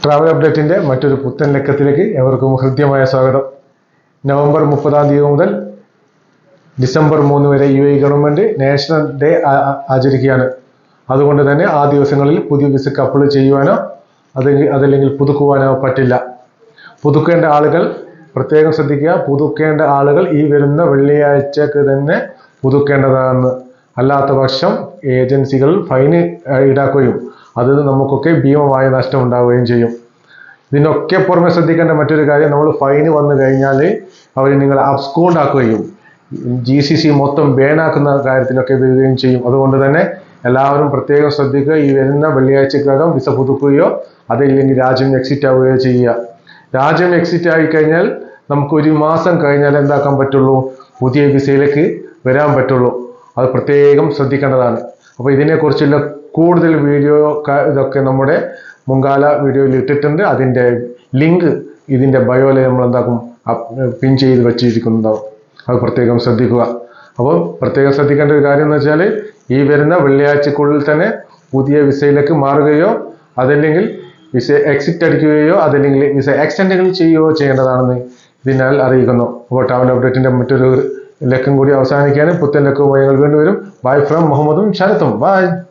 Travel അപ്ഡേറ്റിന്റെ മറ്റൊരു പുത്തൻ ലക്കത്തിലേക്ക് എവർക്കും ഹൃദ്യമായ സ്വാഗതം. നവംബർ 30 മുതൽ ഡിസംബർ 3 വരെ UAE ഗവൺമെന്റ് നാഷണൽ ഡേ ആചരിക്കുകയാണ്. അതുകൊണ്ട് തന്നെ ആ ദിവസങ്ങളിൽ പുതിയ വിസക്ക് അപ്ലൈ ചെയ്യുവാനോ അതല്ലെങ്കിൽ പുതുക്കുവാനോ പറ്റില്ല. പുതുക്കേണ്ട ആളുകൾ പ്രത്യേകം ശ്രദ്ധിക്കുക. പുതുക്കേണ്ട ആളുകൾ ഈ വരുന്ന വെള്ളിയാഴ്ചക്ക് തന്നെ പുതുക്കേണ്ടതാണ്. അല്ലാത്ത പക്ഷം ഏജൻസികൾ ഫൈൻ ഈടാക്കുകയും അത് നമുക്കൊക്കെ ഭീമമായ നഷ്ടം ഉണ്ടാവുകയും ചെയ്യും. ഇതിനൊക്കെ പുറമെ ശ്രദ്ധിക്കേണ്ട മറ്റൊരു കാര്യം, നമ്മൾ ഫൈന് വന്നു കഴിഞ്ഞാൽ അവർ നിങ്ങളെ അബ്സ്കോണ്ട് ആക്കുകയും GCC മൊത്തം ബാനാക്കുന്ന കാര്യത്തിലൊക്കെ വരികയും ചെയ്യും. അതുകൊണ്ട് തന്നെ എല്ലാവരും പ്രത്യേകം ശ്രദ്ധിക്കുക. ഈ വരുന്ന വെള്ളിയാഴ്ചക്കകം വിസ പുതുക്കുകയോ അതല്ലെങ്കിൽ രാജ്യം എക്സിറ്റ് ആവുകയോ ചെയ്യുക. രാജ്യം എക്സിറ്റ് ആയി കഴിഞ്ഞാൽ നമുക്ക് 1 മാസം കഴിഞ്ഞാൽ എന്താക്കാൻ പറ്റുള്ളൂ, പുതിയ വിസയിലേക്ക് വരാൻ പറ്റുള്ളൂ. അത് പ്രത്യേകം ശ്രദ്ധിക്കേണ്ടതാണ്. അപ്പോൾ ഇതിനെക്കുറിച്ചുള്ള കൂടുതൽ വീഡിയോ ഇതൊക്കെ നമ്മുടെ മുൻകാല വീഡിയോയിൽ ഇട്ടിട്ടുണ്ട്. അതിൻ്റെ ലിങ്ക് ഇതിൻ്റെ ബയോയിൽ നമ്മൾ എന്താക്കും പിൻ ചെയ്ത് വെച്ചിരിക്കുന്നുണ്ടാവും. അത് പ്രത്യേകം ശ്രദ്ധിക്കുക. അപ്പോൾ പ്രത്യേകം ശ്രദ്ധിക്കേണ്ട ഒരു കാര്യം എന്ന് വെച്ചാൽ ഈ വരുന്ന വെള്ളിയാഴ്ചക്കുള്ളിൽ തന്നെ പുതിയ വിസയിലേക്ക് മാറുകയോ അതല്ലെങ്കിൽ വിസ എക്സിറ്റ് അടിക്കുകയോ അതല്ലെങ്കിൽ വിസ എക്സ്റ്റെൻഡുകൾ ചെയ്യുകയോ ചെയ്യേണ്ടതാണെന്ന് ഇതിനാൽ അറിയിക്കുന്നു. അപ്പോൾ ട്രാവൽ അപ്ഡേറ്റിൻ്റെ മറ്റൊരു ലക്കം കൂടി അവസാനിക്കാനും പുത്തൻ ലക്കവുമായി ഞങ്ങൾ വീണ്ടും വരും. ബൈ ഫ്രം മുഹമ്മദും ശരത്തും. ബൈ.